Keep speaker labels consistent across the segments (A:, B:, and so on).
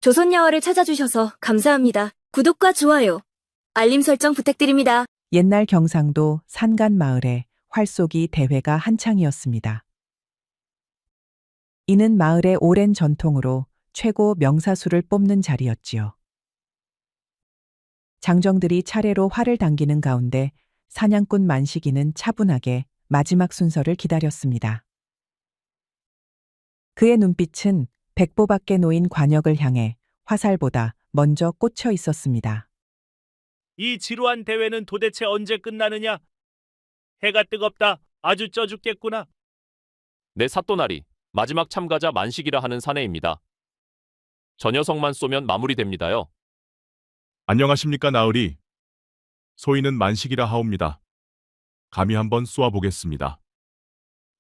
A: 조선야화를 찾아주셔서 감사합니다. 구독과 좋아요, 알림 설정 부탁드립니다.
B: 옛날 경상도 산간 마을에 활쏘기 대회가 한창이었습니다. 이는 마을의 오랜 전통으로 최고 명사수를 뽑는 자리였지요. 장정들이 차례로 활을 당기는 가운데 사냥꾼 만식이는 차분하게 마지막 순서를 기다렸습니다. 그의 눈빛은 백보 밖에 놓인 관역을 향해 화살보다 먼저 꽂혀 있었습니다.
C: 이 지루한 대회는 도대체 언제 끝나느냐? 해가 뜨겁다. 아주 쪄 죽겠구나.
D: 내 사또나리, 마지막 참가자 만식이라 하는 사내입니다. 저 녀석만 쏘면 마무리됩니다요.
E: 안녕하십니까 나으리. 소인은 만식이라 하옵니다. 감히 한번 쏘아보겠습니다.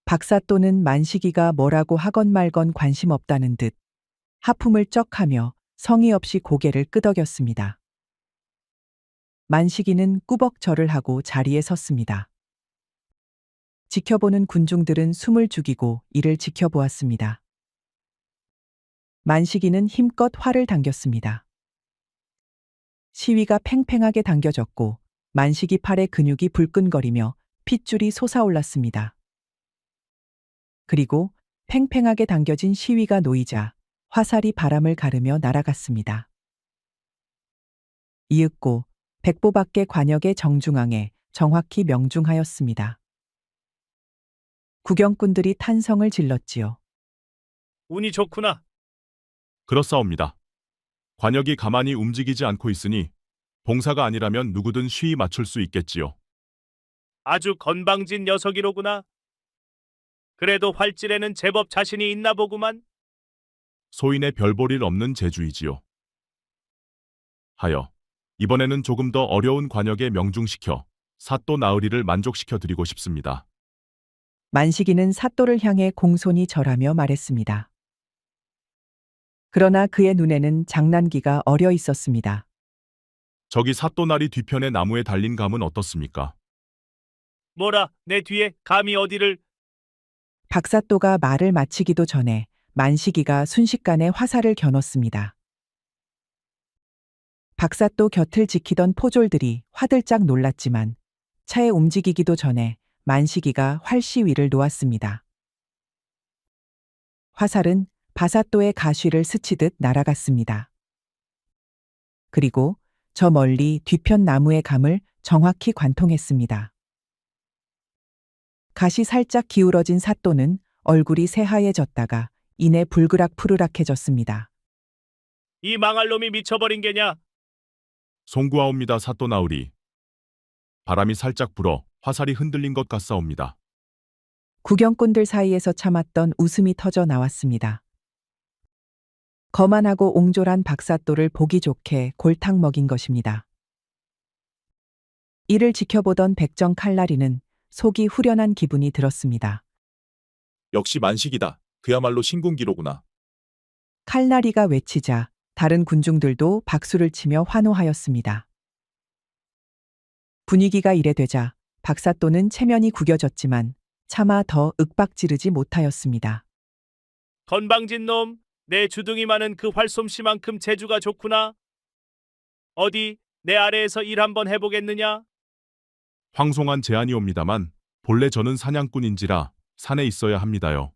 B: 박사또는 만식이가 뭐라고 하건 말건 관심 없다는 듯 하품을 쩍하며 성의 없이 고개를 끄덕였습니다. 만식이는 꾸벅 절을 하고 자리에 섰습니다. 지켜보는 군중들은 숨을 죽이고 이를 지켜보았습니다. 만식이는 힘껏 활을 당겼습니다. 시위가 팽팽하게 당겨졌고 만식이 팔의 근육이 불끈거리며 핏줄이 솟아올랐습니다. 그리고 팽팽하게 당겨진 시위가 놓이자 화살이 바람을 가르며 날아갔습니다. 이윽고 백보 밖의 관역의 정중앙에 정확히 명중하였습니다. 구경꾼들이 탄성을 질렀지요.
C: 운이 좋구나.
E: 그렇사옵니다. 관역이 가만히 움직이지 않고 있으니 봉사가 아니라면 누구든 쉬이 맞출 수 있겠지요.
C: 아주 건방진 녀석이로구나. 그래도 활질에는 제법 자신이 있나 보구만.
E: 소인의 별볼 일 없는 재주이지요. 하여 이번에는 조금 더 어려운 관역에 명중시켜 사또 나으리를 만족시켜 드리고 싶습니다.
B: 만식이는 사또를 향해 공손히 절하며 말했습니다. 그러나 그의 눈에는 장난기가 어려 있었습니다.
E: 저기 사또나리 뒤편의 나무에 달린 감은 어떻습니까?
C: 뭐라, 내 뒤에 감히 어디를.
B: 박사또가 말을 마치기도 전에 만식이가 순식간에 화살을 겨눴습니다. 박사또 곁을 지키던 포졸들이 화들짝 놀랐지만 차에 움직이기도 전에 만식이가 활시 위를 놓았습니다. 화살은 바사또의 가쉬를 스치듯 날아갔습니다. 그리고 저 멀리 뒤편 나무의 감을 정확히 관통했습니다. 가시 살짝 기울어진 사또는 얼굴이 새하얘졌다가 이내 불그락푸르락해졌습니다.
C: 이 망할 놈이 미쳐버린 게냐?
E: 송구하옵니다 사또 나으리. 바람이 살짝 불어 화살이 흔들린 것 같사옵니다.
B: 구경꾼들 사이에서 참았던 웃음이 터져 나왔습니다. 거만하고 옹졸한 박사또를 보기 좋게 골탕 먹인 것입니다. 이를 지켜보던 백정 칼날이는 속이 후련한 기분이 들었습니다.
E: 역시 만식이다. 그야말로 신군기로구나.
B: 칼날이가 외치자 다른 군중들도 박수를 치며 환호하였습니다. 분위기가 이래되자 박사또는 체면이 구겨졌지만 차마 더 윽박지르지 못하였습니다.
C: 건방진 놈, 내 주둥이만은 그 활솜씨만큼 재주가 좋구나. 어디 내 아래에서 일 한번 해보겠느냐?
E: 황송한 제안이옵니다만 본래 저는 사냥꾼인지라 산에 있어야 합니다요.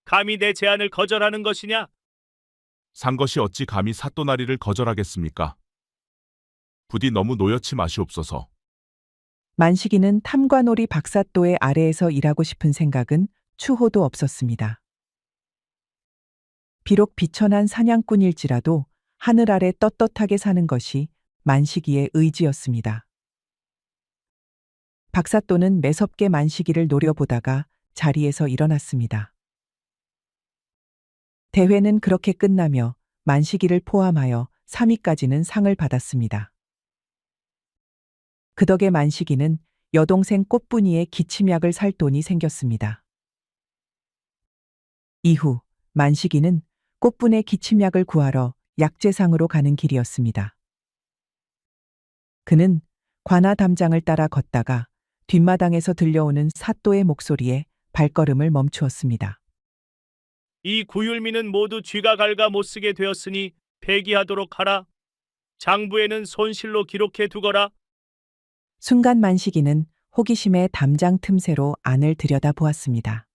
C: 감히 내 제안을 거절하는 것이냐?
E: 산 것이 어찌 감히 사또나리를 거절하겠습니까? 부디 너무 노여치 마시옵소서.
B: 만식이는 탐관오리 박사또의 아래에서 일하고 싶은 생각은 추호도 없었습니다. 비록 비천한 사냥꾼일지라도 하늘 아래 떳떳하게 사는 것이 만식이의 의지였습니다. 박사또는 매섭게 만식이를 노려보다가 자리에서 일어났습니다. 대회는 그렇게 끝나며 만식이를 포함하여 3위까지는 상을 받았습니다. 그 덕에 만식이는 여동생 꽃분이의 기침약을 살 돈이 생겼습니다. 이후 만식이는 꽃분의 기침약을 구하러 약재상으로 가는 길이었습니다. 그는 관아 담장을 따라 걷다가 뒷마당에서 들려오는 사또의 목소리에 발걸음을 멈추었습니다.
C: 이 구율미는 모두 쥐가 갈가 못쓰게 되었으니 폐기하도록 하라. 장부에는 손실로 기록해 두거라.
B: 순간 만식이는 호기심에 담장 틈새로 안을 들여다보았습니다.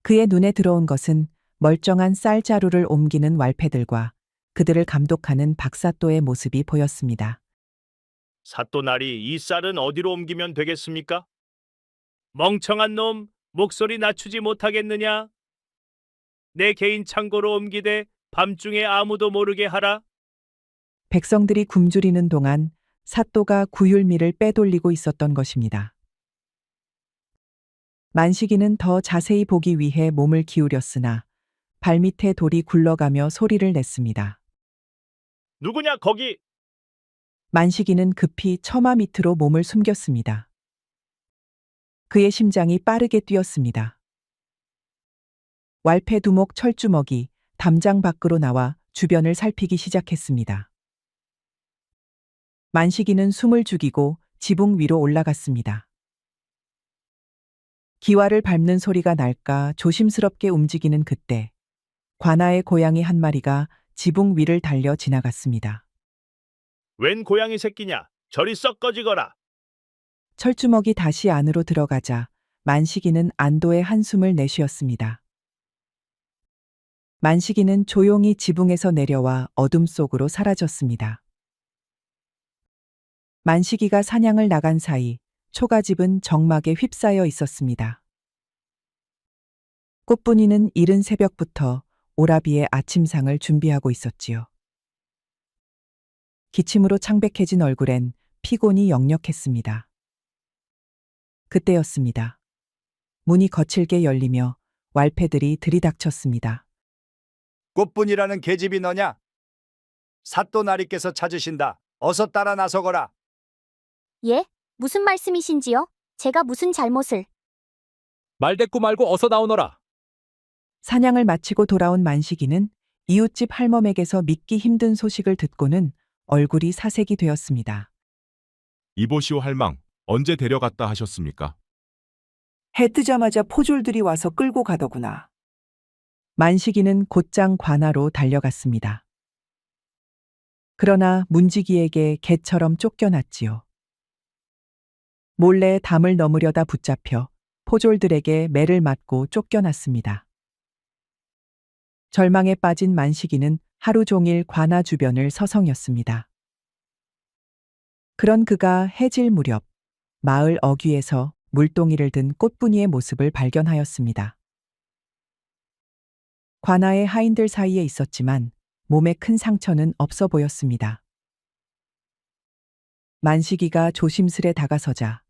B: 그의 눈에 들어온 것은 멀쩡한 쌀자루를 옮기는 왈패들과 그들을 감독하는 박사또의 모습이 보였습니다.
C: 사또나리, 이 쌀은 어디로 옮기면 되겠습니까? 멍청한 놈, 목소리 낮추지 못하겠느냐? 내 개인 창고로 옮기되 밤중에 아무도 모르게 하라.
B: 백성들이 굶주리는 동안 사또가 구율미를 빼돌리고 있었던 것입니다. 만식이는 더 자세히 보기 위해 몸을 기울였으나 발밑에 돌이 굴러가며 소리를 냈습니다.
C: 누구냐 거기?
B: 만식이는 급히 처마 밑으로 몸을 숨겼습니다. 그의 심장이 빠르게 뛰었습니다. 왈패 두목 철주먹이 담장 밖으로 나와 주변을 살피기 시작했습니다. 만식이는 숨을 죽이고 지붕 위로 올라갔습니다. 기와를 밟는 소리가 날까 조심스럽게 움직이는 그때 관아의 고양이 한 마리가 지붕 위를 달려 지나갔습니다.
C: 웬 고양이 새끼냐? 저리 썩 꺼지거라.
B: 철주먹이 다시 안으로 들어가자 만식이는 안도의 한숨을 내쉬었습니다. 만식이는 조용히 지붕에서 내려와 어둠 속으로 사라졌습니다. 만식이가 사냥을 나간 사이 초가집은 정막에 휩싸여 있었습니다. 꽃분이는 이른 새벽부터 오라비의 아침상을 준비하고 있었지요. 기침으로 창백해진 얼굴엔 피곤이 역력했습니다. 그때였습니다. 문이 거칠게 열리며 왈패들이 들이닥쳤습니다.
F: 꽃분이라는 계집이 너냐? 사또나리께서 찾으신다. 어서 따라 나서거라.
G: 예? 무슨 말씀이신지요? 제가 무슨 잘못을?
H: 말대꾸 말고 어서 나오너라.
B: 사냥을 마치고 돌아온 만식이는 이웃집 할멈에게서 믿기 힘든 소식을 듣고는 얼굴이 사색이 되었습니다.
E: 이보시오 할망, 언제 데려갔다 하셨습니까?
B: 해 뜨자마자 포졸들이 와서 끌고 가더구나. 만식이는 곧장 관아로 달려갔습니다. 그러나 문지기에게 개처럼 쫓겨났지요. 몰래 담을 넘으려다 붙잡혀 포졸들에게 매를 맞고 쫓겨났습니다. 절망에 빠진 만식이는 하루 종일 관아 주변을 서성였습니다. 그런 그가 해질 무렵 마을 어귀에서 물동이를 든 꽃분이의 모습을 발견하였습니다. 관아의 하인들 사이에 있었지만 몸에 큰 상처는 없어 보였습니다. 만식이가 조심스레 다가서자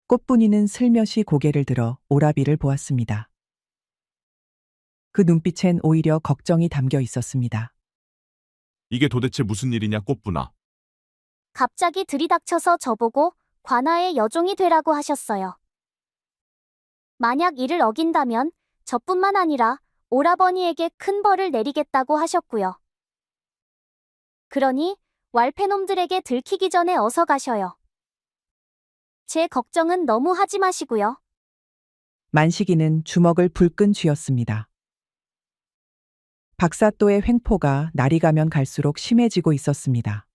B: 꽃분이는 슬며시 고개를 들어 오라비를 보았습니다. 그 눈빛엔 오히려 걱정이 담겨 있었습니다.
E: 이게 도대체 무슨 일이냐 꽃분아.
G: 갑자기 들이닥쳐서 저보고 관아의 여종이 되라고 하셨어요. 만약 이를 어긴다면 저뿐만 아니라 오라버니에게 큰 벌을 내리겠다고 하셨고요. 그러니 왈패놈들에게 들키기 전에 어서 가셔요. 제 걱정은 너무 하지 마시고요.
B: 만식이는 주먹을 불끈 쥐었습니다. 박사또의 횡포가 날이 가면 갈수록 심해지고 있었습니다.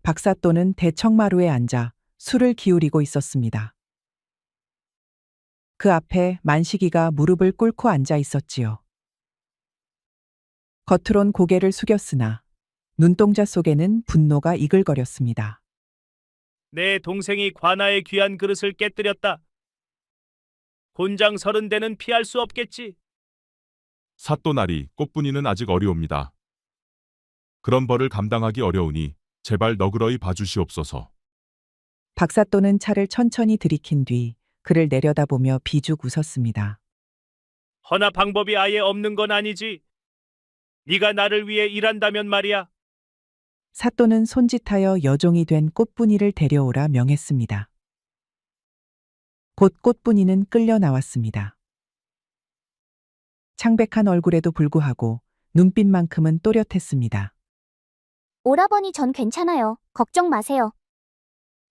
B: 박사또는 대청마루에 앉아 술을 기울이고 있었습니다. 그 앞에 만식이가 무릎을 꿇고 앉아 있었지요. 겉으론 고개를 숙였으나 눈동자 속에는 분노가 이글거렸습니다.
C: 내 동생이 관아의 귀한 그릇을 깨뜨렸다. 곤장 30대는 피할 수 없겠지.
E: 사또나리, 꽃분이는 아직 어리옵니다. 그런 벌을 감당하기 어려우니 제발 너그러이 봐주시옵소서.
B: 박사또는 차를 천천히 들이킨 뒤 그를 내려다보며 비죽 웃었습니다.
C: 허나 방법이 아예 없는 건 아니지. 네가 나를 위해 일한다면 말이야.
B: 사또는 손짓하여 여종이 된 꽃분이를 데려오라 명했습니다. 곧 꽃분이는 끌려 나왔습니다. 창백한 얼굴에도 불구하고 눈빛만큼은 또렷했습니다.
G: 오라버니 전 괜찮아요. 걱정 마세요.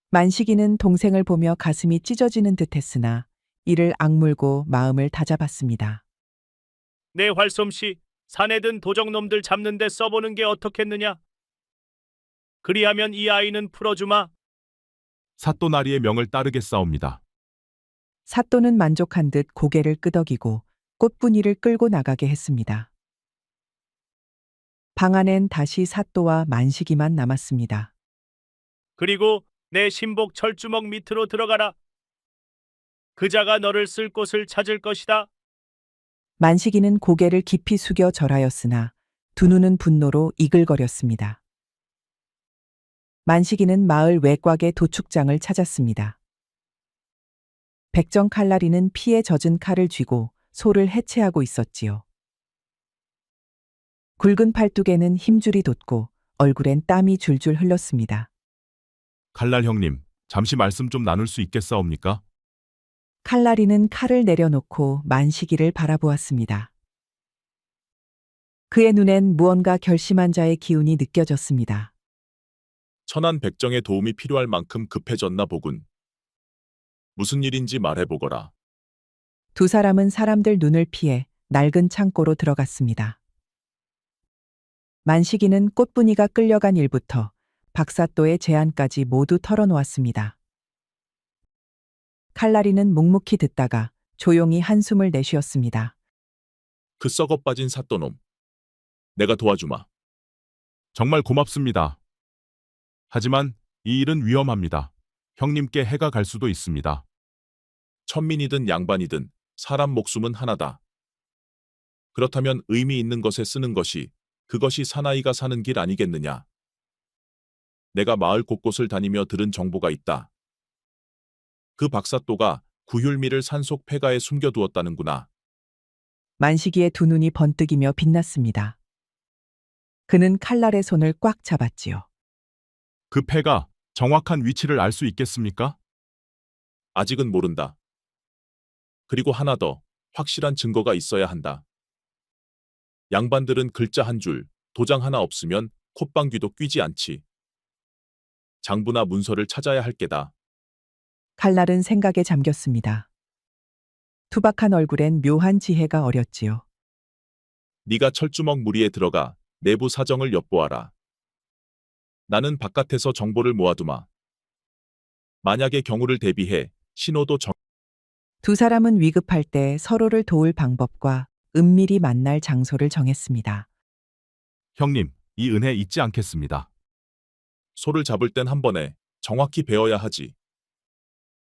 B: 만식이는 동생을 보며 가슴이 찢어지는 듯 했으나 이를 악물고 마음을 다잡았습니다.
C: 내 활솜씨 산에 든 도적놈들 잡는 데 써보는 게 어떻겠느냐? 그리하면 이 아이는 풀어주마.
E: 사또나리의 명을 따르겠사옵니다.
B: 사또는 만족한 듯 고개를 끄덕이고 꽃분이를 끌고 나가게 했습니다. 방 안엔 다시 사또와 만식이만 남았습니다.
C: 그리고 내 신복 철주먹 밑으로 들어가라. 그자가 너를 쓸 곳을 찾을 것이다.
B: 만식이는 고개를 깊이 숙여 절하였으나 두 눈은 분노로 이글거렸습니다. 만식이는 마을 외곽의 도축장을 찾았습니다. 백정 칼날이는 피에 젖은 칼을 쥐고 소를 해체하고 있었지요. 굵은 팔뚝에는 힘줄이 돋고 얼굴엔 땀이 줄줄 흘렀습니다.
E: 칼날 형님, 잠시 말씀 좀 나눌 수 있겠사옵니까?
B: 칼날이는 칼을 내려놓고 만식이를 바라보았습니다. 그의 눈엔 무언가 결심한 자의 기운이 느껴졌습니다.
I: 천안 백정의 도움이 필요할 만큼 급해졌나 보군. 무슨 일인지 말해보거라.
B: 두 사람은 사람들 눈을 피해 낡은 창고로 들어갔습니다. 만식이는 꽃분이가 끌려간 일부터 박사또의 제안까지 모두 털어놓았습니다. 칼날이는 묵묵히 듣다가 조용히 한숨을 내쉬었습니다.
I: 그 썩어 빠진 사또놈. 내가 도와주마.
E: 정말 고맙습니다. 하지만 이 일은 위험합니다. 형님께 해가 갈 수도 있습니다.
I: 천민이든 양반이든 사람 목숨은 하나다. 그렇다면 의미 있는 것에 쓰는 것이 그것이 사나이가 사는 길 아니겠느냐. 내가 마을 곳곳을 다니며 들은 정보가 있다. 그 박사또가 구휼미를 산속 폐가에 숨겨두었다는구나.
B: 만식이의 두 눈이 번뜩이며 빛났습니다. 그는 칼날의 손을 꽉 잡았지요.
E: 그 패가 정확한 위치를 알 수 있겠습니까?
I: 아직은 모른다. 그리고 하나 더 확실한 증거가 있어야 한다. 양반들은 글자 한 줄, 도장 하나 없으면 콧방귀도 뀌지 않지. 장부나 문서를 찾아야 할 게다.
B: 칼날은 생각에 잠겼습니다. 투박한 얼굴엔 묘한 지혜가 어렸지요.
I: 네가 철주먹 무리에 들어가 내부 사정을 엿보아라. 나는 바깥에서 정보를 모아두마. 만약의 경우를 대비해 신호도
B: 두 사람은 위급할 때 서로를 도울 방법과 은밀히 만날 장소를 정했습니다.
E: 형님, 이 은혜 잊지 않겠습니다.
I: 소를 잡을 땐 한 번에 정확히 베어야 하지.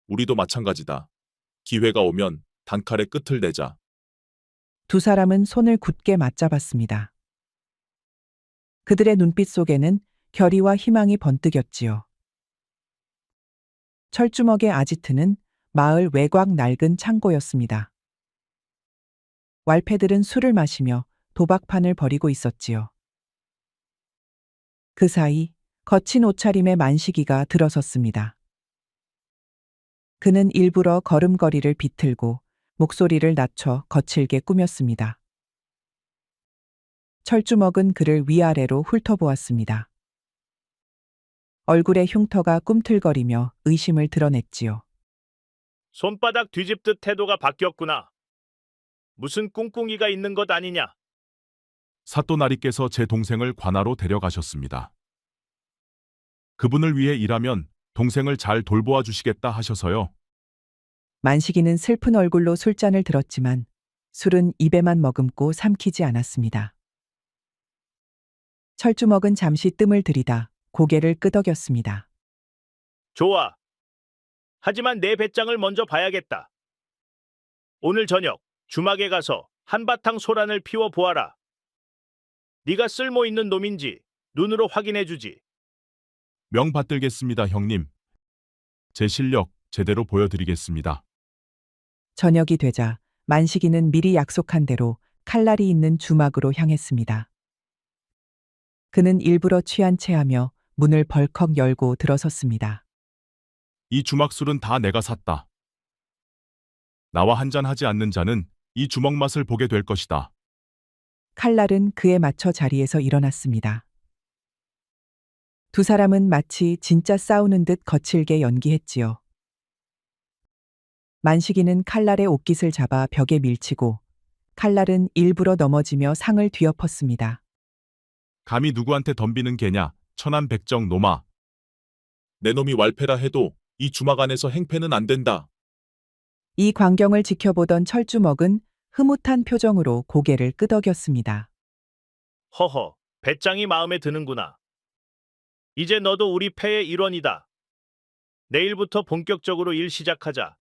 I: 우리도 마찬가지다. 기회가 오면 단칼에 끝을 내자.
B: 두 사람은 손을 굳게 맞잡았습니다. 그들의 눈빛 속에는 결의와 희망이 번뜩였지요. 철주먹의 아지트는 마을 외곽 낡은 창고였습니다. 왈패들은 술을 마시며 도박판을 벌이고 있었지요. 그 사이 거친 옷차림의 만식이가 들어섰습니다. 그는 일부러 걸음걸이를 비틀고 목소리를 낮춰 거칠게 꾸몄습니다. 철주먹은 그를 위아래로 훑어보았습니다. 얼굴의 흉터가 꿈틀거리며 의심을 드러냈지요.
C: 손바닥 뒤집듯 태도가 바뀌었구나. 무슨 꿍꿍이가 있는 것 아니냐?
E: 사또나리께서 제 동생을 관하로 데려가셨습니다. 그분을 위해 일하면 동생을 잘 돌보아 주시겠다 하셔서요.
B: 만식이는 슬픈 얼굴로 술잔을 들었지만 술은 입에만 머금고 삼키지 않았습니다. 철주먹은 잠시 뜸을 들이다 고개를 끄덕였습니다.
C: 좋아. 하지만 내 배짱을 먼저 봐야겠다. 오늘 저녁 주막에 가서 한바탕 소란을 피워 보아라. 네가 쓸모 있는 놈인지 눈으로 확인해 주지.
E: 명 받들겠습니다, 형님. 제 실력 제대로 보여드리겠습니다.
B: 저녁이 되자 만식이는 미리 약속한 대로 칼날이 있는 주막으로 향했습니다. 그는 일부러 취한 체하며 문을 벌컥 열고 들어섰습니다.
E: 이 주막술은 다 내가 샀다. 나와 한잔하지 않는 자는 이 주먹 맛을 보게 될 것이다.
B: 칼날은 그에 맞춰 자리에서 일어났습니다. 두 사람은 마치 진짜 싸우는 듯 거칠게 연기했지요. 만식이는 칼날의 옷깃을 잡아 벽에 밀치고 칼날은 일부러 넘어지며 상을 뒤엎었습니다.
E: 감히 누구한테 덤비는 개냐, 천안백정 노마.
I: 내 놈이 왈패라 해도 이 주막 안에서 행패는 안 된다.
B: 이 광경을 지켜보던 철주먹은 흐뭇한 표정으로 고개를 끄덕였습니다.
C: 허허, 배짱이 마음에 드는구나. 이제 너도 우리 패의 일원이다. 내일부터 본격적으로 일 시작하자.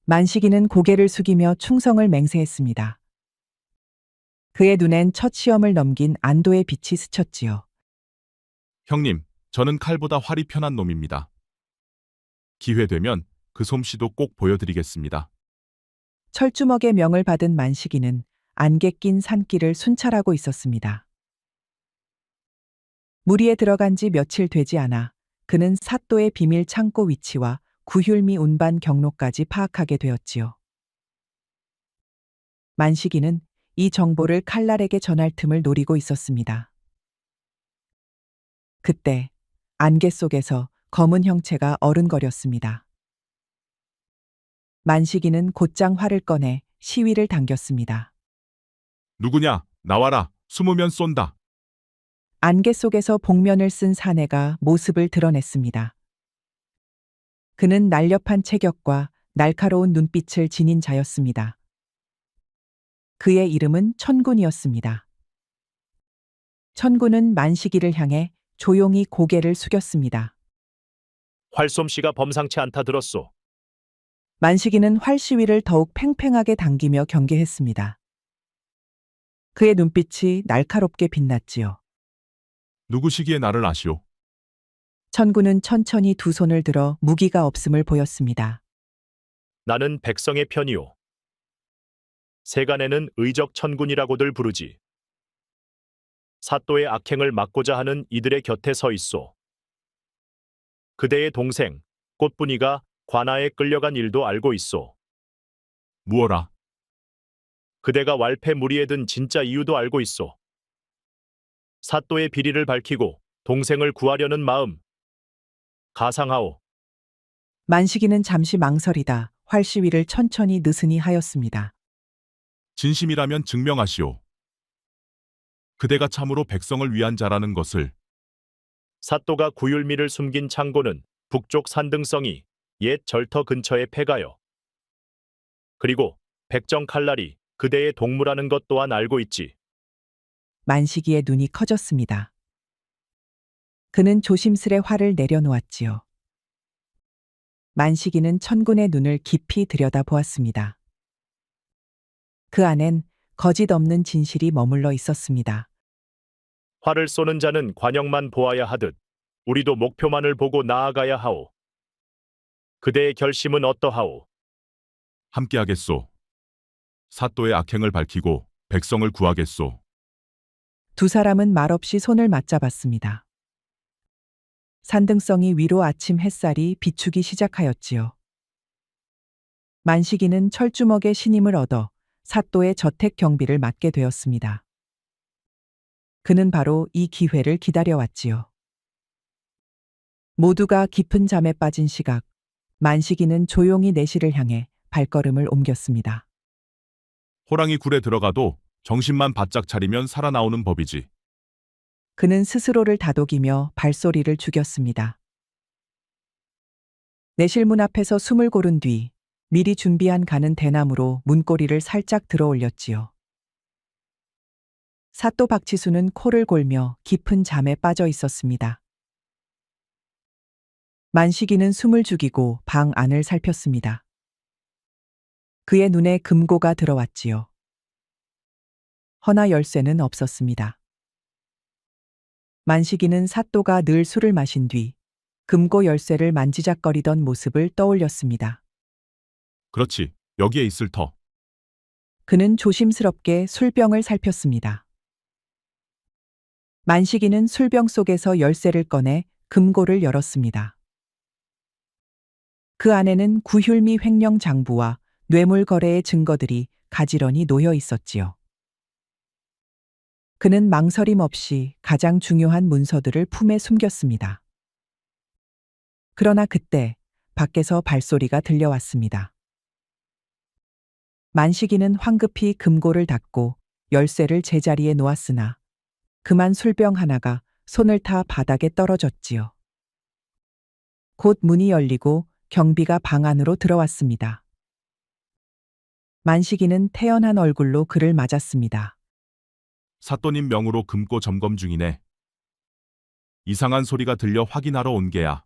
B: 만식이는 고개를 숙이며 충성을 맹세했습니다. 그의 눈엔 첫 시험을 넘긴 안도의 빛이 스쳤지요.
E: 형님, 저는 칼보다 활이 편한 놈입니다. 기회되면 그 솜씨도 꼭 보여드리겠습니다.
B: 철주먹의 명을 받은 만식이는 안개 낀 산길을 순찰하고 있었습니다. 무리에 들어간 지 며칠 되지 않아 그는 사또의 비밀 창고 위치와 구휼미 운반 경로까지 파악하게 되었지요. 만식이는 이 정보를 칼날에게 전할 틈을 노리고 있었습니다. 그때 안개 속에서 검은 형체가 어른거렸습니다. 만식이는 곧장 활을 꺼내 시위를 당겼습니다.
E: 누구냐? 나와라. 숨으면 쏜다.
B: 안개 속에서 복면을 쓴 사내가 모습을 드러냈습니다. 그는 날렵한 체격과 날카로운 눈빛을 지닌 자였습니다. 그의 이름은 천군이었습니다. 천군은 만식이를 향해 조용히 고개를 숙였습니다.
C: 활솜씨가 범상치 않다 들었소.
B: 만식이는 활 시위를 더욱 팽팽하게 당기며 경계했습니다. 그의 눈빛이 날카롭게 빛났지요.
E: 누구시기에 나를 아시오?
B: 천군은 천천히 두 손을 들어 무기가 없음을 보였습니다.
C: 나는 백성의 편이오. 세간에는 의적 천군이라고들 부르지. 사또의 악행을 막고자 하는 이들의 곁에 서 있소. 그대의 동생 꽃분이가 관아에 끌려간 일도 알고 있소.
E: 무어라.
C: 그대가 왈패 무리에 든 진짜 이유도 알고 있소. 사또의 비리를 밝히고 동생을 구하려는 마음 가상하오.
B: 만식이는 잠시 망설이다 활 시위를 천천히 느슨히 하였습니다.
E: 진심이라면 증명하시오. 그대가 참으로 백성을 위한 자라는 것을.
C: 사또가 구율미를 숨긴 창고는 북쪽 산등성이 옛 절터 근처에 패가요. 그리고 백정 칼날이 그대의 동무라는 것 또한 알고 있지.
B: 만식이의 눈이 커졌습니다. 그는 조심스레 활을 내려놓았지요. 만식이는 천군의 눈을 깊이 들여다보았습니다. 그 안엔 거짓 없는 진실이 머물러 있었습니다.
C: 활을 쏘는 자는 관역만 보아야 하듯 우리도 목표만을 보고 나아가야 하오. 그대의 결심은 어떠하오?
E: 함께하겠소. 사또의 악행을 밝히고 백성을 구하겠소.
B: 두 사람은 말없이 손을 맞잡았습니다. 산등성이 위로 아침 햇살이 비추기 시작하였지요. 만식이는 철주먹의 신임을 얻어 사또의 저택 경비를 맡게 되었습니다. 그는 바로 이 기회를 기다려왔지요. 모두가 깊은 잠에 빠진 시각, 만식이는 조용히 내실을 향해 발걸음을 옮겼습니다.
E: 호랑이 굴에 들어가도 정신만 바짝 차리면 살아나오는 법이지.
B: 그는 스스로를 다독이며 발소리를 죽였습니다. 내실문 앞에서 숨을 고른 뒤 미리 준비한 가는 대나무로 문고리를 살짝 들어 올렸지요. 사또 박치수는 코를 골며 깊은 잠에 빠져 있었습니다. 만식이는 숨을 죽이고 방 안을 살폈습니다. 그의 눈에 금고가 들어왔지요. 허나 열쇠는 없었습니다. 만식이는 사또가 늘 술을 마신 뒤 금고 열쇠를 만지작거리던 모습을 떠올렸습니다.
E: 그렇지. 여기에 있을 터.
B: 그는 조심스럽게 술병을 살폈습니다. 만식이는 술병 속에서 열쇠를 꺼내 금고를 열었습니다. 그 안에는 구휼미 횡령 장부와 뇌물 거래의 증거들이 가지런히 놓여 있었지요. 그는 망설임 없이 가장 중요한 문서들을 품에 숨겼습니다. 그러나 그때 밖에서 발소리가 들려왔습니다. 만식이는 황급히 금고를 닫고 열쇠를 제자리에 놓았으나 그만 술병 하나가 손을 타 바닥에 떨어졌지요. 곧 문이 열리고 경비가 방 안으로 들어왔습니다. 만식이는 태연한 얼굴로 그를 맞았습니다.
E: 사또님 명으로 금고 점검 중이네. 이상한 소리가 들려 확인하러 온 게야.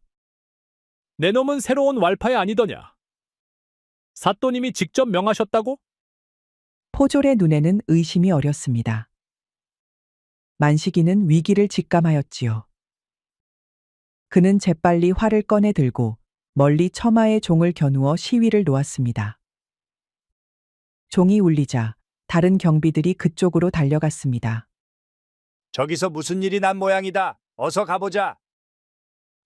H: 내 놈은 새로운 왈파야 아니더냐? 사또님이 직접 명하셨다고?
B: 포졸의 눈에는 의심이 어렸습니다. 만식이는 위기를 직감하였지요. 그는 재빨리 활을 꺼내 들고 멀리 처마에 종을 겨누어 시위를 놓았습니다. 종이 울리자 다른 경비들이 그쪽으로 달려갔습니다.
F: 저기서 무슨 일이 난 모양이다. 어서 가보자.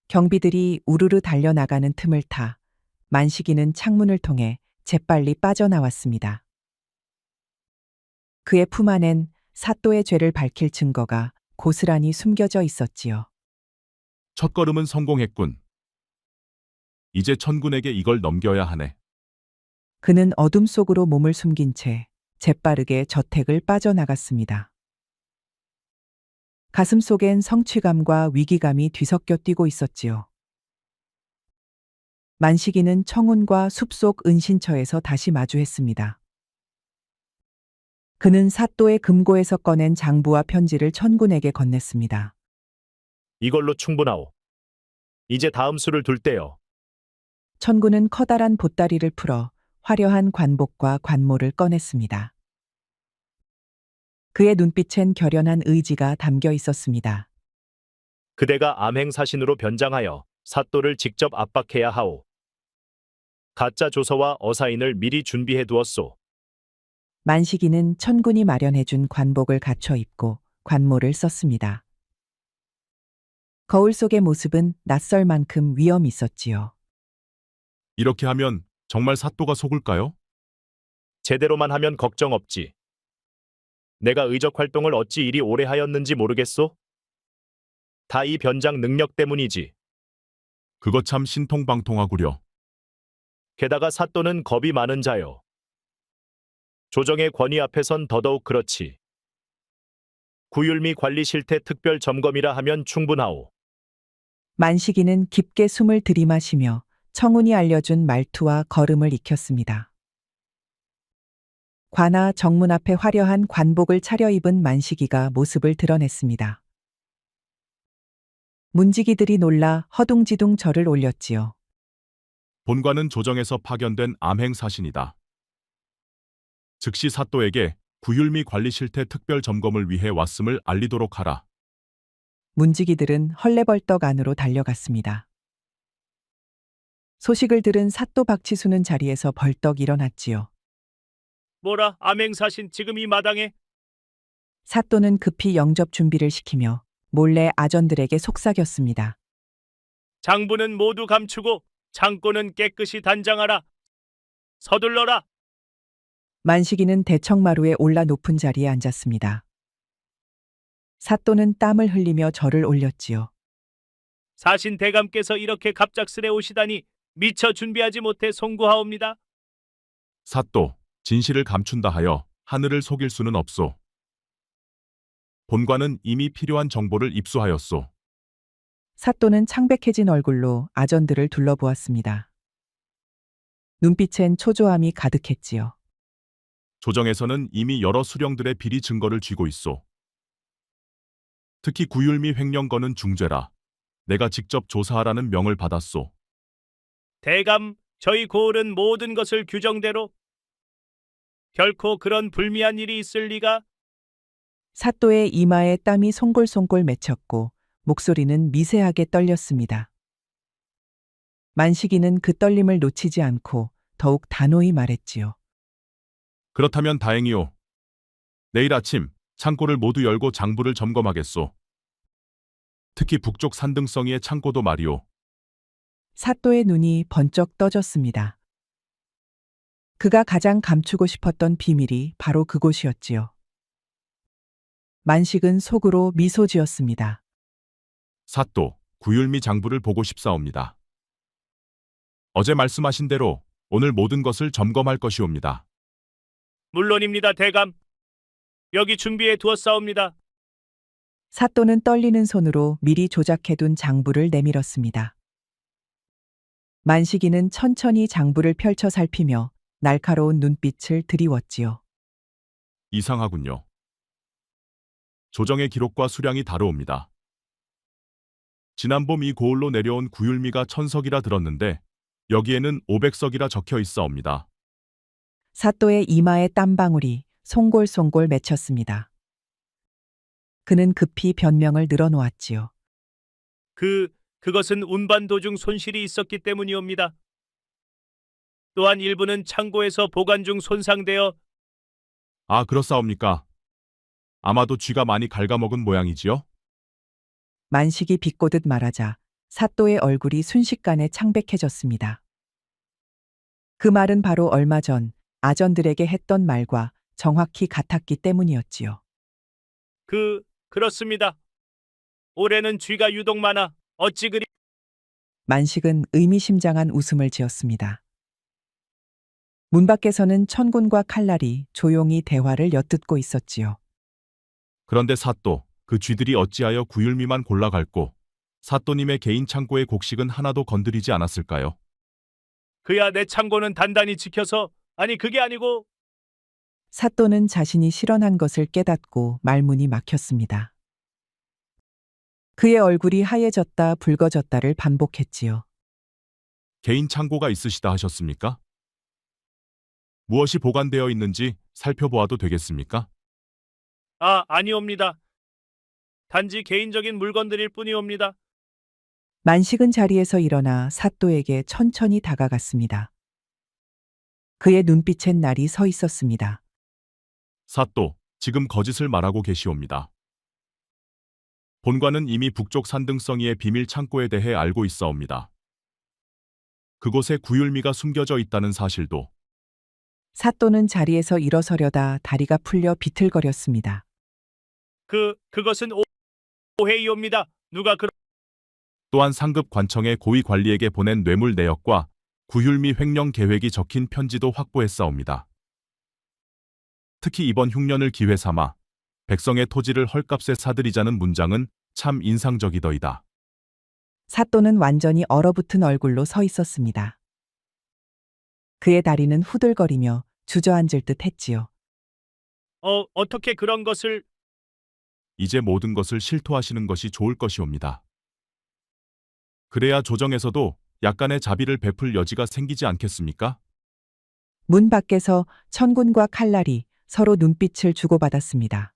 B: 경비들이 우르르 달려나가는 틈을 타 만식이는 창문을 통해 재빨리 빠져나왔습니다. 그의 품 안엔 사또의 죄를 밝힐 증거가 고스란히 숨겨져 있었지요.
E: 첫걸음은 성공했군. 이제 천군에게 이걸 넘겨야 하네.
B: 그는 어둠 속으로 몸을 숨긴 채 재빠르게 저택을 빠져나갔습니다. 가슴 속엔 성취감과 위기감이 뒤섞여 뛰고 있었지요. 만식이는 청운과 숲속 은신처에서 다시 마주했습니다. 그는 사또의 금고에서 꺼낸 장부와 편지를 천군에게 건넸습니다.
C: 이걸로 충분하오. 이제 다음 수를 둘 때요.
B: 천군은 커다란 보따리를 풀어 화려한 관복과 관모를 꺼냈습니다. 그의 눈빛엔 결연한 의지가 담겨 있었습니다.
C: 그대가 암행사신으로 변장하여 사또를 직접 압박해야 하오. 가짜 조서와 어사인을 미리 준비해 두었소.
B: 만식이는 천군이 마련해준 관복을 갖춰 입고 관모를 썼습니다. 거울 속의 모습은 낯설 만큼 위험 있었지요.
E: 이렇게 하면 정말 사또가 속을까요?
C: 제대로만 하면 걱정 없지. 내가 의적 활동을 어찌 이리 오래 하였는지 모르겠소? 다 이 변장 능력 때문이지.
E: 그거 참 신통방통하구려.
C: 게다가 사또는 겁이 많은 자요. 조정의 권위 앞에선 더더욱 그렇지. 구율미 관리 실태 특별 점검이라 하면 충분하오.
B: 만식이는 깊게 숨을 들이마시며 청운이 알려준 말투와 걸음을 익혔습니다. 관아 정문 앞에 화려한 관복을 차려입은 만식이가 모습을 드러냈습니다. 문지기들이 놀라 허둥지둥 절을 올렸지요.
E: 본관은 조정에서 파견된 암행사신이다. 즉시 사또에게 구율미 관리 실태 특별 점검을 위해 왔음을 알리도록 하라.
B: 문지기들은 헐레벌떡 안으로 달려갔습니다. 소식을 들은 사또 박치수는 자리에서 벌떡 일어났지요.
C: 뭐라, 암행사신 지금 이 마당에?
B: 사또는 급히 영접 준비를 시키며 몰래 아전들에게 속삭였습니다.
C: 장부는 모두 감추고 창고는 깨끗이 단장하라. 서둘러라.
B: 만식이는 대청마루에 올라 높은 자리에 앉았습니다. 사또는 땀을 흘리며 절을 올렸지요.
C: 사신 대감께서 이렇게 갑작스레 오시다니 미처 준비하지 못해 송구하옵니다.
E: 사또, 진실을 감춘다 하여 하늘을 속일 수는 없소. 본관은 이미 필요한 정보를 입수하였소.
B: 사또는 창백해진 얼굴로 아전들을 둘러보았습니다. 눈빛엔 초조함이 가득했지요.
E: 조정에서는 이미 여러 수령들의 비리 증거를 쥐고 있소. 특히 구율미 횡령건은 중죄라. 내가 직접 조사하라는 명을 받았소.
C: 대감, 저희 고을은 모든 것을 규정대로 결코 그런 불미한 일이 있을 리가.
B: 사또의 이마에 땀이 송골송골 맺혔고 목소리는 미세하게 떨렸습니다. 만식이는 그 떨림을 놓치지 않고 더욱 단호히 말했지요.
E: 그렇다면 다행이오. 내일 아침 창고를 모두 열고 장부를 점검하겠소. 특히 북쪽 산등성이의 창고도 말이오.
B: 사또의 눈이 번쩍 떠졌습니다. 그가 가장 감추고 싶었던 비밀이 바로 그곳이었지요. 만식은 속으로 미소 지었습니다.
E: 사또, 구율미 장부를 보고 싶사옵니다. 어제 말씀하신 대로 오늘 모든 것을 점검할 것이옵니다.
C: 물론입니다, 대감. 여기 준비해 두었사옵니다.
B: 사또는 떨리는 손으로 미리 조작해둔 장부를 내밀었습니다. 만식이는 천천히 장부를 펼쳐 살피며 날카로운 눈빛을 드리웠지요.
E: 이상하군요. 조정의 기록과 수량이 다르옵니다. 지난봄 이 고을로 내려온 구율미가 1000석이라 들었는데 여기에는 500석이라 적혀 있사옵니다.
B: 사또의 이마에 땀방울이 송골송골 맺혔습니다. 그는 급히 변명을 늘어놓았지요.
C: 그것은 운반 도중 손실이 있었기 때문이옵니다. 또한 일부는 창고에서 보관 중 손상되어
E: 아, 그렇사옵니까? 아마도 쥐가 많이 갉아먹은 모양이지요?
B: 만식이 비꼬듯 말하자 사또의 얼굴이 순식간에 창백해졌습니다. 그 말은 바로 얼마 전 아전들에게 했던 말과 정확히 같았기 때문이었지요.
C: 그렇습니다. 올해는 쥐가 유독 많아 어찌 그리
B: 만식은 의미심장한 웃음을 지었습니다. 문 밖에서는 천군과 칼날이 조용히 대화를 엿듣고 있었지요.
E: 그런데 사또, 그 쥐들이 어찌하여 구율미만 골라갈고 사또님의 개인 창고의 곡식은 하나도 건드리지 않았을까요?
C: 그야 내 창고는 단단히 지켜서 아니 그게 아니고
B: 사또는 자신이 실언한 것을 깨닫고 말문이 막혔습니다. 그의 얼굴이 하얘졌다 붉어졌다를 반복했지요.
E: 개인 창고가 있으시다 하셨습니까? 무엇이 보관되어 있는지 살펴보아도 되겠습니까?
C: 아니옵니다. 단지 개인적인 물건들일 뿐이옵니다.
B: 만식은 자리에서 일어나 사또에게 천천히 다가갔습니다. 그의 눈빛엔 날이 서 있었습니다.
E: 사또, 지금 거짓을 말하고 계시옵니다. 본관은 이미 북쪽 산등성이의 비밀 창고에 대해 알고 있사옵니다. 그곳에 구율미가 숨겨져 있다는 사실도.
B: 사또는 자리에서 일어서려다 다리가 풀려 비틀거렸습니다.
C: 그것은 오해이옵니다. 누가
E: 또한 상급 관청의 고위 관리에게 보낸 뇌물 내역과 구율미 횡령 계획이 적힌 편지도 확보했사옵니다. 특히 이번 흉년을 기회 삼아 백성의 토지를 헐값에 사들이자는 문장은 참 인상적이더이다.
B: 사또는 완전히 얼어붙은 얼굴로 서 있었습니다. 그의 다리는 후들거리며 주저앉을 듯 했지요.
C: 어떻게 그런 것을
E: 이제 모든 것을 실토하시는 것이 좋을 것이옵니다. 그래야 조정에서도 약간의 자비를 베풀 여지가 생기지 않겠습니까?
B: 문 밖에서 천군과 칼날이 서로 눈빛을 주고받았습니다.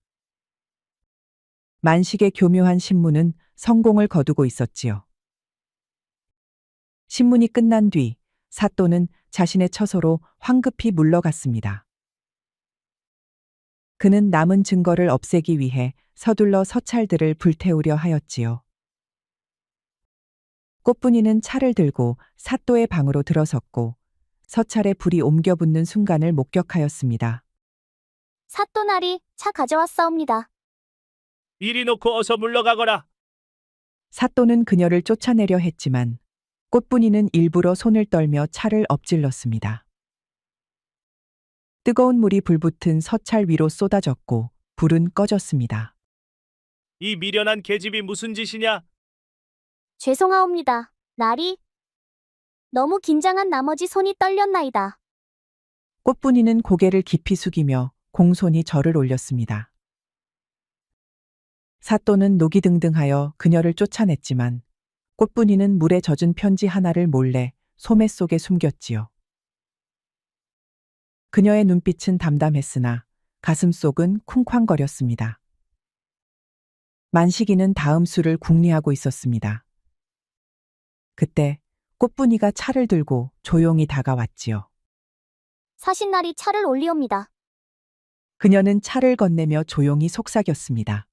B: 만식의 교묘한 신문은 성공을 거두고 있었지요. 신문이 끝난 뒤 사또는 자신의 처소로 황급히 물러갔습니다. 그는 남은 증거를 없애기 위해 서둘러 서찰들을 불태우려 하였지요. 꽃분이는 차를 들고 사또의 방으로 들어섰고 서찰에 불이 옮겨 붙는 순간을 목격하였습니다.
G: 사또나리 차 가져왔사옵니다.
C: 이리 놓고 어서 물러가거라.
B: 사또는 그녀를 쫓아내려 했지만 꽃분이는 일부러 손을 떨며 차를 엎질렀습니다. 뜨거운 물이 불붙은 서찰 위로 쏟아졌고 불은 꺼졌습니다.
C: 이 미련한 계집이 무슨 짓이냐?
G: 죄송하옵니다. 나리. 너무 긴장한 나머지 손이 떨렸나이다.
B: 꽃분이는 고개를 깊이 숙이며 공손히 절을 올렸습니다. 사또는 노기등등하여 그녀를 쫓아냈지만 꽃분이는 물에 젖은 편지 하나를 몰래 소매 속에 숨겼지요. 그녀의 눈빛은 담담했으나 가슴속은 쿵쾅거렸습니다. 만식이는 다음 수를 궁리하고 있었습니다. 그때 꽃분이가 차를 들고 조용히 다가왔지요.
G: 사신날이 차를 올리옵니다.
B: 그녀는 차를 건네며 조용히 속삭였습니다.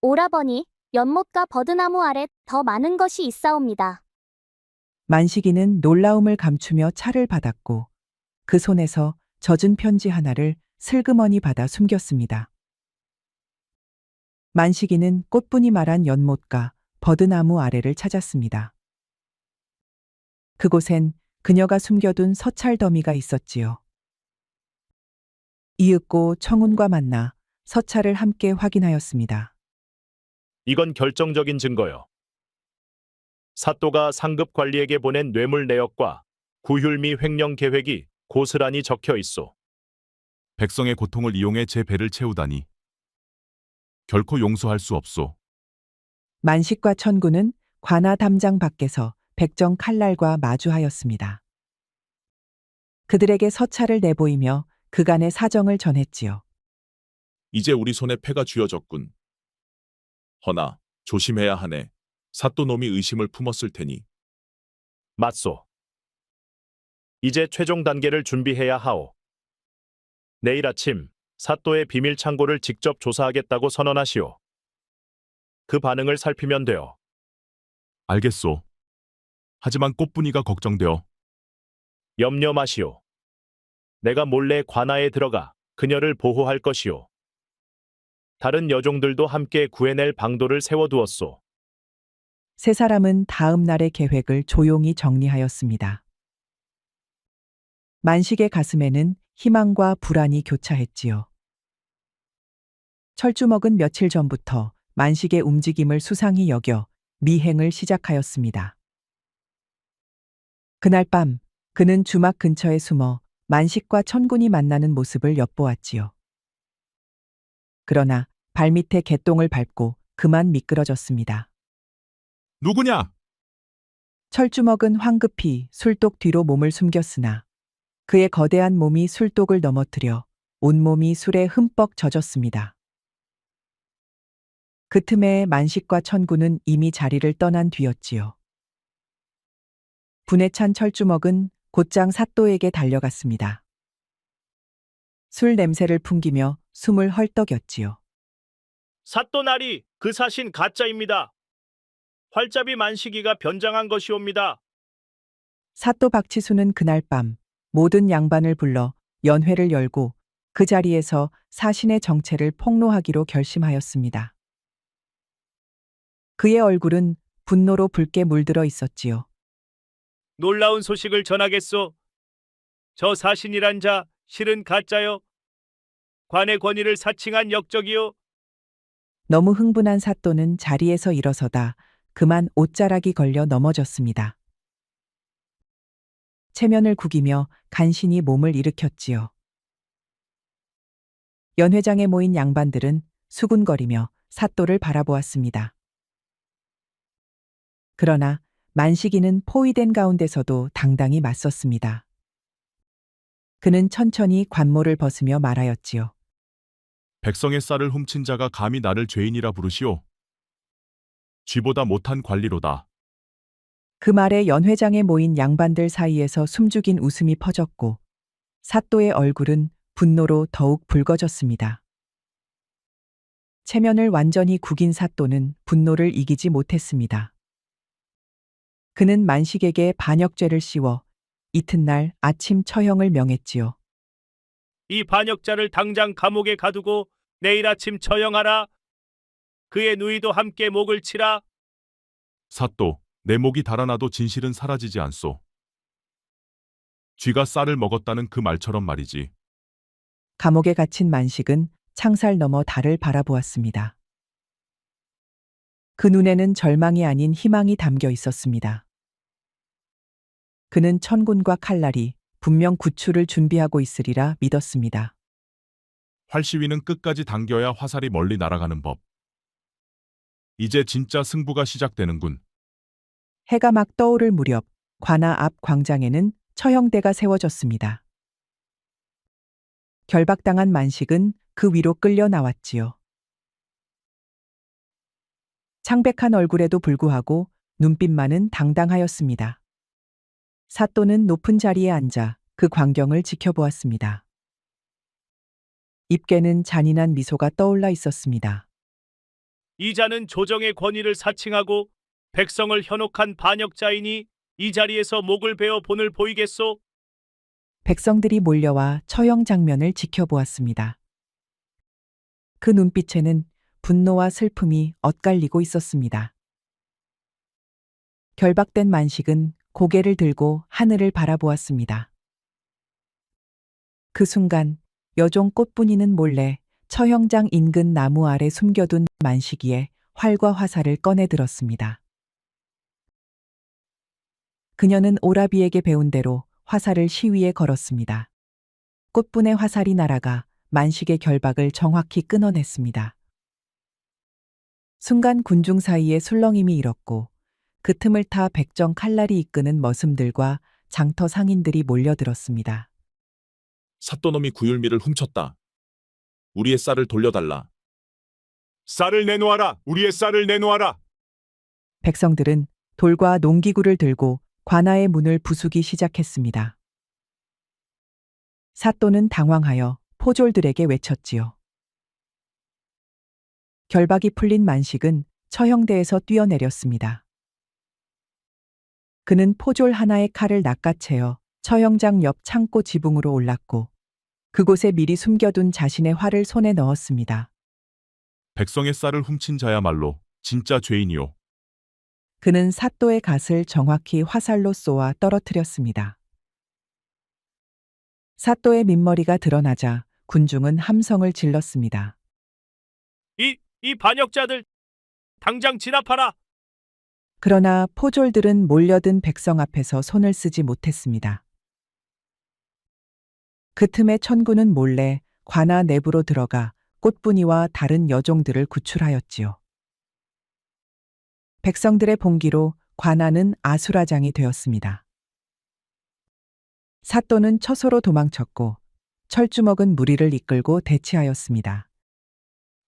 G: 오라버니, 연못과 버드나무 아래 더 많은 것이 있사옵니다.
B: 만식이는 놀라움을 감추며 차를 받았고 그 손에서 젖은 편지 하나를 슬그머니 받아 숨겼습니다. 만식이는 꽃분이 말한 연못과 버드나무 아래를 찾았습니다. 그곳엔 그녀가 숨겨둔 서찰 더미가 있었지요. 이윽고 청운과 만나 서찰을 함께 확인하였습니다.
C: 이건 결정적인 증거요. 사또가 상급 관리에게 보낸 뇌물 내역과 구휼미 횡령 계획이 고스란히 적혀 있소.
E: 백성의 고통을 이용해 제 배를 채우다니. 결코 용서할 수 없소.
B: 만식과 천구는 관아 담장 밖에서 백정 칼날과 마주하였습니다. 그들에게 서찰을 내보이며 그간의 사정을 전했지요.
I: 이제 우리 손에 패가 쥐어졌군. 허나 조심해야 하네. 사또놈이 의심을 품었을 테니.
C: 맞소. 이제 최종 단계를 준비해야 하오. 내일 아침 사또의 비밀 창고를 직접 조사하겠다고 선언하시오. 그 반응을 살피면 돼요.
E: 알겠소. 하지만 꽃분이가 걱정되어.
C: 염려 마시오. 내가 몰래 관아에 들어가 그녀를 보호할 것이오. 다른 여종들도 함께 구해낼 방도를 세워두었소.
B: 세 사람은 다음 날의 계획을 조용히 정리하였습니다. 만식의 가슴에는 희망과 불안이 교차했지요. 철주먹은 며칠 전부터 만식의 움직임을 수상히 여겨 미행을 시작하였습니다. 그날 밤 그는 주막 근처에 숨어 만식과 천군이 만나는 모습을 엿보았지요. 그러나 발밑에 개똥을 밟고 그만 미끄러졌습니다.
E: 누구냐?
B: 철주먹은 황급히 술독 뒤로 몸을 숨겼으나 그의 거대한 몸이 술독을 넘어뜨려 온몸이 술에 흠뻑 젖었습니다. 그 틈에 만식과 천구는 이미 자리를 떠난 뒤였지요. 분에 찬 철주먹은 곧장 사또에게 달려갔습니다. 술 냄새를 풍기며 숨을 헐떡였지요.
C: 사또 나리 그 사신 가짜입니다. 활잡이 만식이가 변장한 것이옵니다.
B: 사또 박치수는 그날 밤 모든 양반을 불러 연회를 열고 그 자리에서 사신의 정체를 폭로하기로 결심하였습니다. 그의 얼굴은 분노로 붉게 물들어 있었지요.
C: 놀라운 소식을 전하겠소. 저 사신이란 자 실은 가짜요. 관의 권위를 사칭한 역적이요.
B: 너무 흥분한 사또는 자리에서 일어서다 그만 옷자락이 걸려 넘어졌습니다. 체면을 구기며 간신히 몸을 일으켰지요. 연회장에 모인 양반들은 수군거리며 사또를 바라보았습니다. 그러나 만식이는 포위된 가운데서도 당당히 맞섰습니다. 그는 천천히 관모를 벗으며 말하였지요.
E: 백성의 쌀을 훔친 자가 감히 나를 죄인이라 부르시오. 쥐보다 못한 관리로다.
B: 그 말에 연회장에 모인 양반들 사이에서 숨죽인 웃음이 퍼졌고 사또의 얼굴은 분노로 더욱 붉어졌습니다. 체면을 완전히 구긴 사또는 분노를 이기지 못했습니다. 그는 만식에게 반역죄를 씌워 이튿날 아침 처형을 명했지요.
C: 이 반역자를 당장 감옥에 가두고 내일 아침 처형하라. 그의 누이도 함께 목을 치라.
E: 사또, 내 목이 달아나도 진실은 사라지지 않소. 쥐가 쌀을 먹었다는 그 말처럼 말이지.
B: 감옥에 갇힌 만식은 창살 너머 달을 바라보았습니다. 그 눈에는 절망이 아닌 희망이 담겨 있었습니다. 그는 천군과 칼날이 분명 구출을 준비하고 있으리라 믿었습니다.
E: 활시위는 끝까지 당겨야 화살이 멀리 날아가는 법. 이제 진짜 승부가 시작되는군.
B: 해가 막 떠오를 무렵 관아 앞 광장에는 처형대가 세워졌습니다. 결박당한 만식은 그 위로 끌려 나왔지요. 창백한 얼굴에도 불구하고 눈빛만은 당당하였습니다. 사또는 높은 자리에 앉아 그 광경을 지켜보았습니다. 입계는 잔인한 미소가 떠올라 있었습니다.
C: 이 자는 조정의 권위를 사칭하고 백성을 현혹한 반역자이니 이 자리에서 목을 베어 본을 보이겠소.
B: 백성들이 몰려와 처형 장면을 지켜보았습니다. 그 눈빛에는 분노와 슬픔이 엇갈리고 있었습니다. 결박된 만식은 고개를 들고 하늘을 바라보았습니다. 그 순간 여종 꽃분이는 몰래 처형장 인근 나무 아래 숨겨둔 만식이의 활과 화살을 꺼내 들었습니다. 그녀는 오라비에게 배운 대로 화살을 시위에 걸었습니다. 꽃분의 화살이 날아가 만식의 결박을 정확히 끊어냈습니다. 순간 군중 사이에 술렁임이 일었고 그 틈을 타 백정 칼날이 이끄는 머슴들과 장터 상인들이 몰려들었습니다.
I: 삿도놈이 구율미를 훔쳤다. 우리의 쌀을 돌려달라.
F: 쌀을 내놓아라. 우리의 쌀을 내놓아라.
B: 백성들은 돌과 농기구를 들고 관아의 문을 부수기 시작했습니다. 사또는 당황하여 포졸들에게 외쳤지요. 결박이 풀린 만식은 처형대에서 뛰어내렸습니다. 그는 포졸 하나의 칼을 낚아채어 처형장 옆 창고 지붕으로 올랐고 그곳에 미리 숨겨둔 자신의 활을 손에 넣었습니다.
E: 백성의 쌀을 훔친 자야말로 진짜 죄인이요.
B: 그는 사또의 갓을 정확히 화살로 쏘아 떨어뜨렸습니다. 사또의 민머리가 드러나자 군중은 함성을 질렀습니다.
C: 이 반역자들 당장 진압하라.
B: 그러나 포졸들은 몰려든 백성 앞에서 손을 쓰지 못했습니다. 그 틈에 천군은 몰래 관아 내부로 들어가 꽃분이와 다른 여종들을 구출하였지요. 백성들의 봉기로 관아는 아수라장이 되었습니다. 사또는 처소로 도망쳤고 철주먹은 무리를 이끌고 대치하였습니다.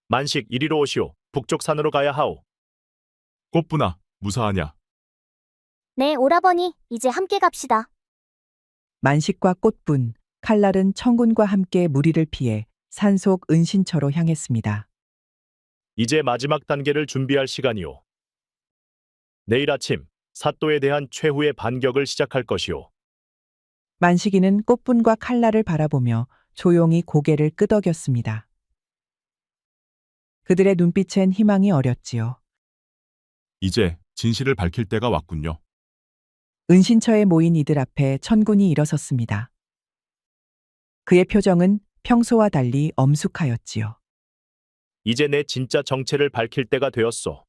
C: 만식 이리로 오시오. 북쪽 산으로 가야 하오.
E: 꽃분아, 무사하냐?
G: 네, 오라버니, 이제 함께 갑시다.
B: 만식과 꽃분, 칼날은 천군과 함께 무리를 피해 산속 은신처로 향했습니다.
C: 이제 마지막 단계를 준비할 시간이오. 내일 아침 사또에 대한 최후의 반격을 시작할 것이오.
B: 만식이는 꽃분과 칼날을 바라보며 조용히 고개를 끄덕였습니다. 그들의 눈빛엔 희망이 어렸지요.
E: 이제 진실을 밝힐 때가 왔군요.
B: 은신처에 모인 이들 앞에 천군이 일어섰습니다. 그의 표정은 평소와 달리 엄숙하였지요.
C: 이제 내 진짜 정체를 밝힐 때가 되었소.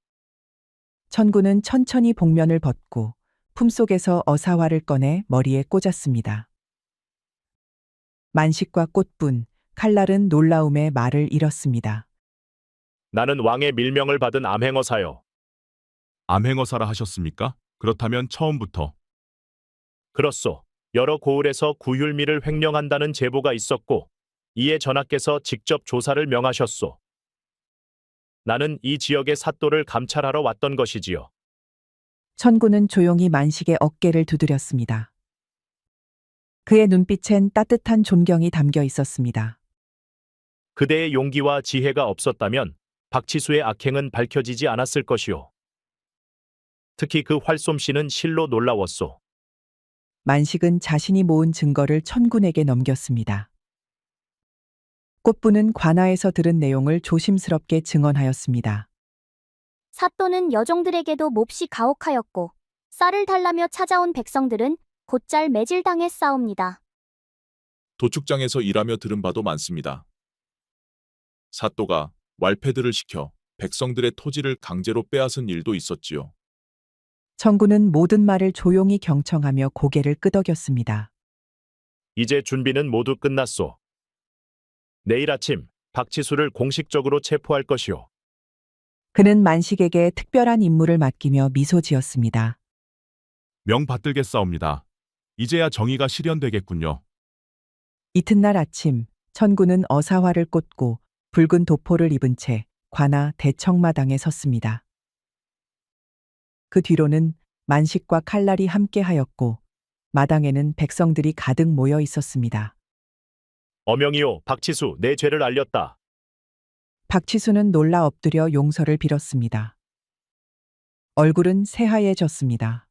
B: 천군은 천천히 복면을 벗고 품속에서 어사화를 꺼내 머리에 꽂았습니다. 만식과 꽃분, 칼날은 놀라움에 말을 잃었습니다.
C: 나는 왕의 밀명을 받은 암행어사요.
E: 암행어사라 하셨습니까? 그렇다면 처음부터
C: 그렇소. 여러 고을에서 구휼미를 횡령한다는 제보가 있었고 이에 전하께서 직접 조사를 명하셨소. 나는 이 지역의 사또를 감찰하러 왔던 것이지요.
B: 천군은 조용히 만식의 어깨를 두드렸습니다. 그의 눈빛엔 따뜻한 존경이 담겨 있었습니다.
C: 그대의 용기와 지혜가 없었다면 박치수의 악행은 밝혀지지 않았을 것이오. 특히 그 활솜씨는 실로 놀라웠소.
B: 만식은 자신이 모은 증거를 천군에게 넘겼습니다. 꽃분은 관아에서 들은 내용을 조심스럽게 증언하였습니다.
G: 사또는 여종들에게도 몹시 가혹하였고 쌀을 달라며 찾아온 백성들은 곧잘 매질당해 싸웁니다.
I: 도축장에서 일하며 들은 바도 많습니다. 사또가 왈패들을 시켜 백성들의 토지를 강제로 빼앗은 일도 있었지요.
B: 천군은 모든 말을 조용히 경청하며 고개를 끄덕였습니다.
C: 이제 준비는 모두 끝났소. 내일 아침 박치수를 공식적으로 체포할 것이오.
B: 그는 만식에게 특별한 임무를 맡기며 미소 지었습니다.
E: 명 받들겠사옵니다. 이제야 정의가 실현되겠군요.
B: 이튿날 아침, 천군은 어사화를 꽂고 붉은 도포를 입은 채 관아 대청마당에 섰습니다. 그 뒤로는 만식과 칼날이 함께하였고 마당에는 백성들이 가득 모여 있었습니다.
C: 어명이오, 박치수, 내 죄를 알렸다.
B: 박치수는 놀라 엎드려 용서를 빌었습니다. 얼굴은 새하얘졌습니다.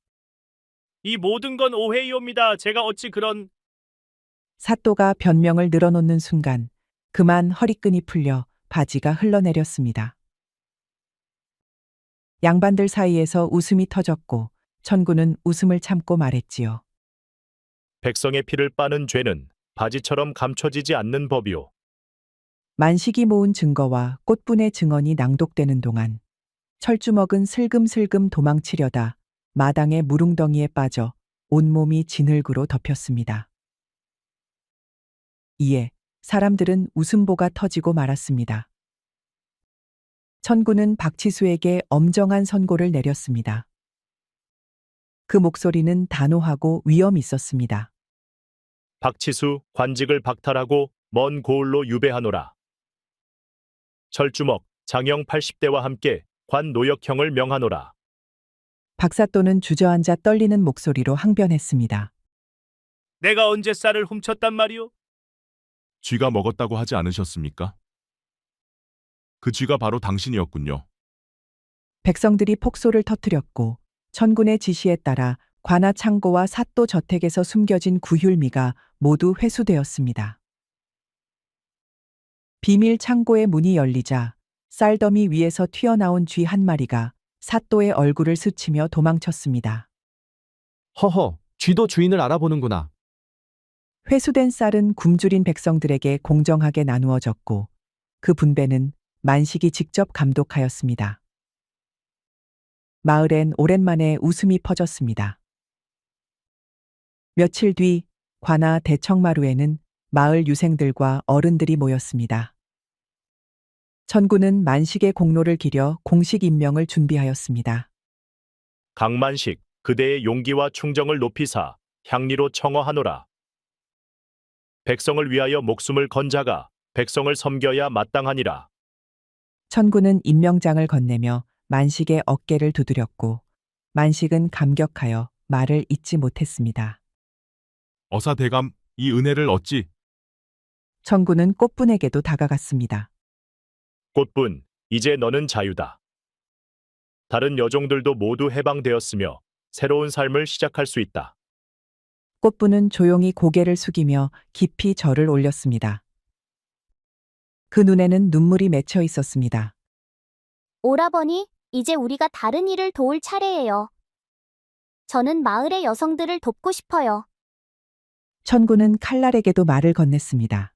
C: 이 모든 건 오해이옵니다. 제가 어찌 그런...
B: 사또가 변명을 늘어놓는 순간 그만 허리끈이 풀려 바지가 흘러내렸습니다. 양반들 사이에서 웃음이 터졌고 천군은 웃음을 참고 말했지요.
C: 백성의 피를 빠는 죄는 바지처럼 감춰지지 않는 법이오.
B: 만식이 모은 증거와 꽃분의 증언이 낭독되는 동안 철주먹은 슬금슬금 도망치려다 마당의 무릉덩이에 빠져 온몸이 진흙으로 덮였습니다. 이에 사람들은 웃음보가 터지고 말았습니다. 천군은 박치수에게 엄정한 선고를 내렸습니다. 그 목소리는 단호하고 위엄 있었습니다.
C: 박치수 관직을 박탈하고 먼 고을로 유배하노라. 철주먹 장영 80대와 함께 관 노역형을 명하노라.
B: 박사또는 주저앉아 떨리는 목소리로 항변했습니다.
C: 내가 언제 쌀을 훔쳤단 말이오?
E: 쥐가 먹었다고 하지 않으셨습니까? 그 쥐가 바로 당신이었군요.
B: 백성들이 폭소를 터뜨렸고 천군의 지시에 따라 관아 창고와 사또 저택에서 숨겨진 구휼미가 모두 회수되었습니다. 비밀 창고의 문이 열리자 쌀더미 위에서 튀어나온 쥐 한 마리가 사또의 얼굴을 스치며 도망쳤습니다.
J: 허허, 쥐도 주인을 알아보는구나.
B: 회수된 쌀은 굶주린 백성들에게 공정하게 나누어졌고 그 분배는 만식이 직접 감독하였습니다. 마을엔 오랜만에 웃음이 퍼졌습니다. 며칠 뒤 관아 대청마루에는 마을 유생들과 어른들이 모였습니다. 천군은 만식의 공로를 기려 공식 임명을 준비하였습니다.
C: 강만식 그대의 용기와 충정을 높이사 향리로 청어하노라. 백성을 위하여 목숨을 건 자가 백성을 섬겨야 마땅하니라.
B: 천군은 임명장을 건네며 만식의 어깨를 두드렸고 만식은 감격하여 말을 잇지 못했습니다.
E: 어사대감, 이 은혜를 어찌?
B: 천군은 꽃분에게도 다가갔습니다.
C: 꽃분, 이제 너는 자유다. 다른 여종들도 모두 해방되었으며 새로운 삶을 시작할 수 있다.
B: 꽃분은 조용히 고개를 숙이며 깊이 절을 올렸습니다. 그 눈에는 눈물이 맺혀 있었습니다.
G: 오라버니, 이제 우리가 다른 일을 도울 차례예요. 저는 마을의 여성들을 돕고 싶어요.
B: 천군은 칼날에게도 말을 건넸습니다.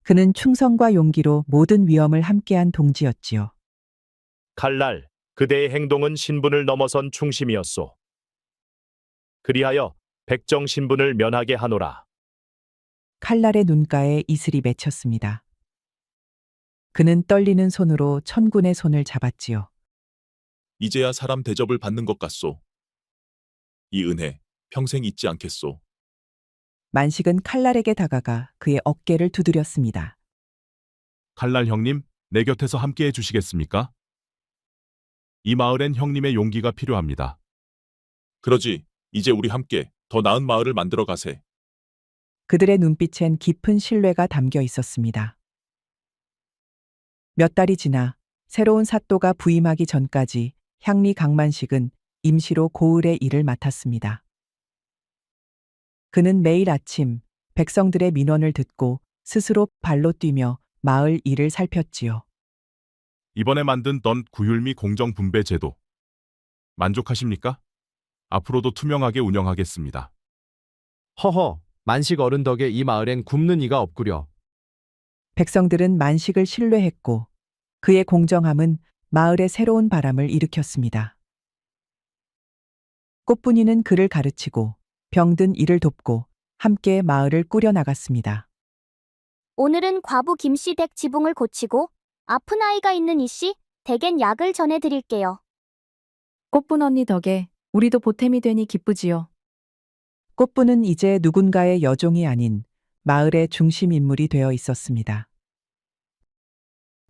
B: 그는 충성과 용기로 모든 위험을 함께한 동지였지요.
C: 칼날, 그대의 행동은 신분을 넘어선 충심이었소. 그리하여 백정 신분을 면하게 하노라.
B: 칼날의 눈가에 이슬이 맺혔습니다. 그는 떨리는 손으로 천군의 손을 잡았지요.
I: 이제야 사람 대접을 받는 것 같소. 이 은혜 평생 잊지 않겠소.
B: 만식은 칼날에게 다가가 그의 어깨를 두드렸습니다.
E: 칼날 형님, 내 곁에서 함께 해주시겠습니까? 이 마을엔 형님의 용기가 필요합니다.
I: 그러지, 이제 우리 함께 더 나은 마을을 만들어 가세.
B: 그들의 눈빛엔 깊은 신뢰가 담겨 있었습니다. 몇 달이 지나 새로운 사또가 부임하기 전까지 향리 강만식은 임시로 고을의 일을 맡았습니다. 그는 매일 아침 백성들의 민원을 듣고 스스로 발로 뛰며 마을 일을 살폈지요.
E: 이번에 만든 던 구휼미 공정분배 제도. 만족하십니까? 앞으로도 투명하게 운영하겠습니다.
J: 허허, 만식 어른 덕에 이 마을엔 굶는 이가 없구려.
B: 백성들은 만식을 신뢰했고 그의 공정함은 마을에 새로운 바람을 일으켰습니다. 꽃분이는 그를 가르치고 병든 이를 돕고 함께 마을을 꾸려나갔습니다.
G: 오늘은 과부 김씨 댁 지붕을 고치고 아픈 아이가 있는 이씨 댁엔 약을 전해드릴게요.
A: 꽃분 언니 덕에 우리도 보탬이 되니 기쁘지요.
B: 꽃분은 이제 누군가의 여종이 아닌 마을의 중심 인물이 되어 있었습니다.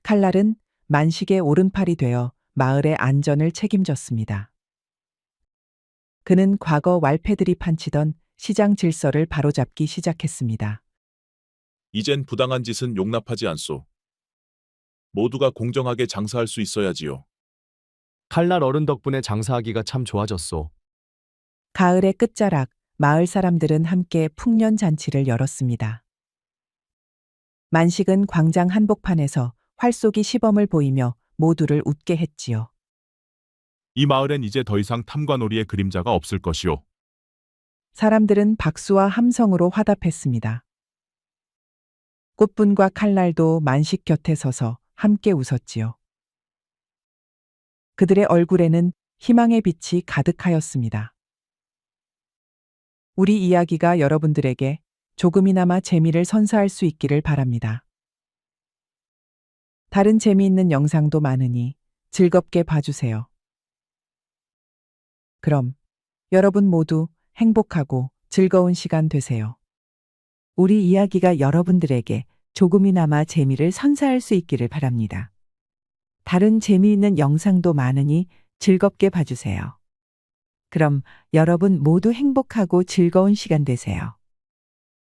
B: 칼날은 만식의 오른팔이 되어 마을의 안전을 책임졌습니다. 그는 과거 왈패들이 판치던 시장 질서를 바로잡기 시작했습니다.
I: 이젠 부당한 짓은 용납하지 않소. 모두가 공정하게 장사할 수 있어야지요.
J: 칼날 어른 덕분에 장사하기가 참 좋아졌소.
B: 가을의 끝자락, 마을 사람들은 함께 풍년잔치를 열었습니다. 만식은 광장 한복판에서 활쏘기 시범을 보이며 모두를 웃게 했지요.
E: 이 마을엔 이제 더 이상 탐관오리의 그림자가 없을 것이오.
B: 사람들은 박수와 함성으로 화답했습니다. 꽃분과 칼날도 만식 곁에 서서 함께 웃었지요. 그들의 얼굴에는 희망의 빛이 가득하였습니다. 우리 이야기가 여러분들에게 조금이나마 재미를 선사할 수 있기를 바랍니다. 다른 재미있는 영상도 많으니 즐겁게 봐주세요. 그럼 여러분 모두 행복하고 즐거운 시간 되세요.
K: 우리 이야기가 여러분들에게 조금이나마 재미를 선사할 수 있기를 바랍니다. 다른 재미있는 영상도 많으니 즐겁게 봐주세요. 그럼 여러분 모두 행복하고 즐거운 시간 되세요.